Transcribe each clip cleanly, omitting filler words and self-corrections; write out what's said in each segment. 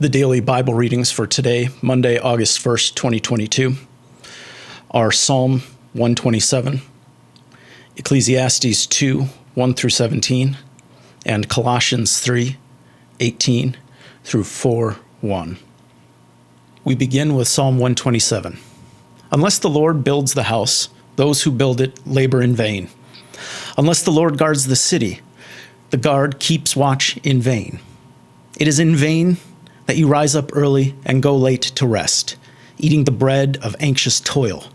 The daily Bible readings for today, Monday, August 1st, 2022, are Psalm 127, Ecclesiastes 2, 1 through 17, and Colossians 3, 18 through 4, 1. We begin with Psalm 127. Unless the Lord builds the house, those who build it labor in vain. Unless the Lord guards the city, the guard keeps watch in vain. It is in vain that you rise up early and go late to rest, eating the bread of anxious toil,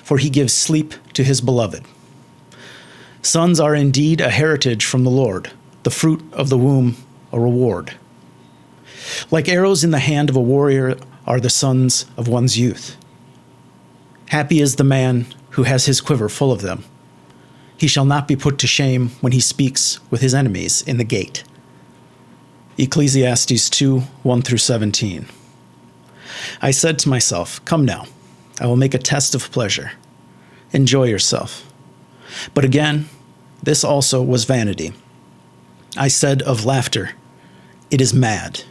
for he gives sleep to his beloved. Sons are indeed a heritage from the Lord, the fruit of the womb a reward. Like arrows in the hand of a warrior are the sons of one's youth. Happy is the man who has his quiver full of them. He shall not be put to shame when he speaks with his enemies in the gate. Ecclesiastes 2, 1 through 17. I said to myself, come now, I will make a test of pleasure. Enjoy yourself. But again, this also was vanity. I said of laughter, it is mad.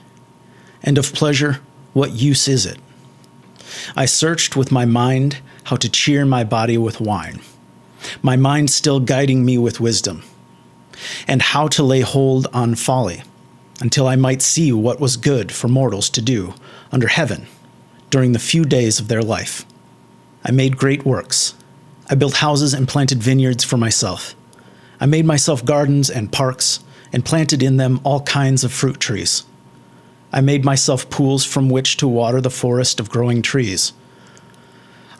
And of pleasure, what use is it? I searched with my mind how to cheer my body with wine, my mind still guiding me with wisdom, and how to lay hold on folly, until I might see what was good for mortals to do under heaven during the few days of their life. I made great works. I built houses and planted vineyards for myself. I made myself gardens and parks and planted in them all kinds of fruit trees. I made myself pools from which to water the forest of growing trees.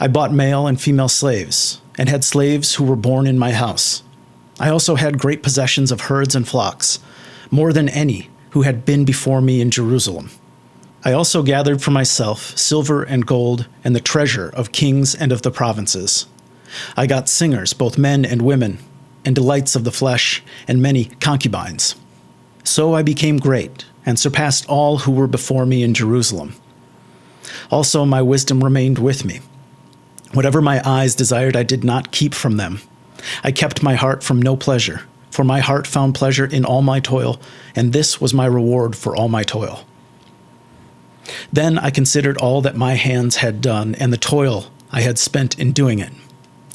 I bought male and female slaves and had slaves who were born in my house. I also had great possessions of herds and flocks, more than any who had been before me in Jerusalem. I also gathered for myself silver and gold and the treasure of kings and of the provinces. I got singers, both men and women, and delights of the flesh, and many concubines. So I became great and surpassed all who were before me in Jerusalem. Also my wisdom remained with me. Whatever my eyes desired I did not keep from them. I kept my heart from no pleasure, for my heart found pleasure in all my toil, and this was my reward for all my toil. Then I considered all that my hands had done, and the toil I had spent in doing it.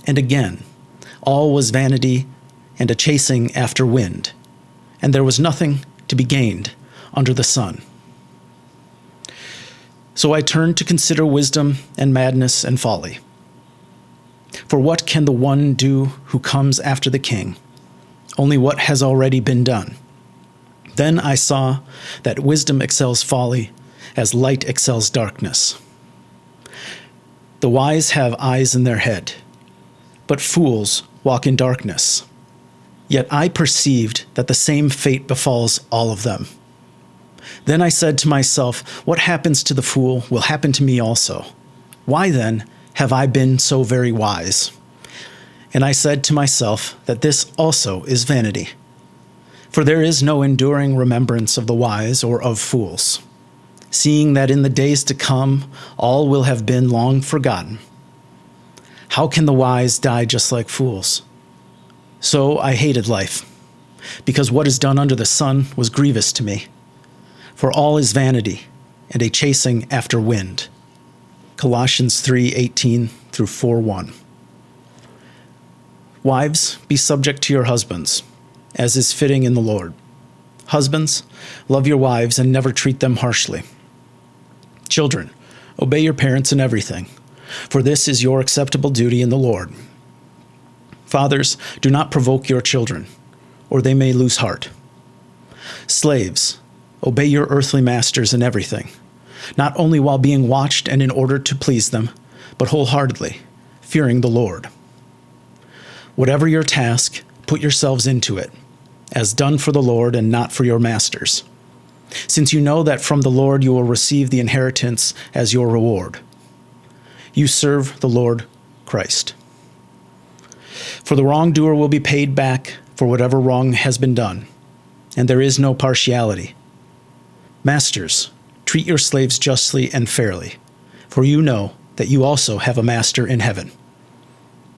And again, all was vanity and a chasing after wind, and there was nothing to be gained under the sun. So I turned to consider wisdom and madness and folly. For what can the one do who comes after the king? Only what has already been done. Then I saw that wisdom excels folly, as light excels darkness. The wise have eyes in their head, but fools walk in darkness. Yet I perceived that the same fate befalls all of them. Then I said to myself, what happens to the fool will happen to me also. Why then have I been so very wise? And I said to myself that this also is vanity. For there is no enduring remembrance of the wise or of fools, seeing that in the days to come all will have been long forgotten. How can the wise die just like fools? So I hated life, because what is done under the sun was grievous to me. For all is vanity and a chasing after wind. Colossians 3:18 through 4:1. Wives, be subject to your husbands, as is fitting in the Lord. Husbands, love your wives and never treat them harshly. Children, obey your parents in everything, for this is your acceptable duty in the Lord. Fathers, do not provoke your children, or they may lose heart. Slaves, obey your earthly masters in everything, not only while being watched and in order to please them, but wholeheartedly, fearing the Lord. Whatever your task, put yourselves into it, as done for the Lord and not for your masters, since you know that from the Lord you will receive the inheritance as your reward. You serve the Lord Christ. For the wrongdoer will be paid back for whatever wrong has been done, and there is no partiality. Masters, treat your slaves justly and fairly, for you know that you also have a master in heaven.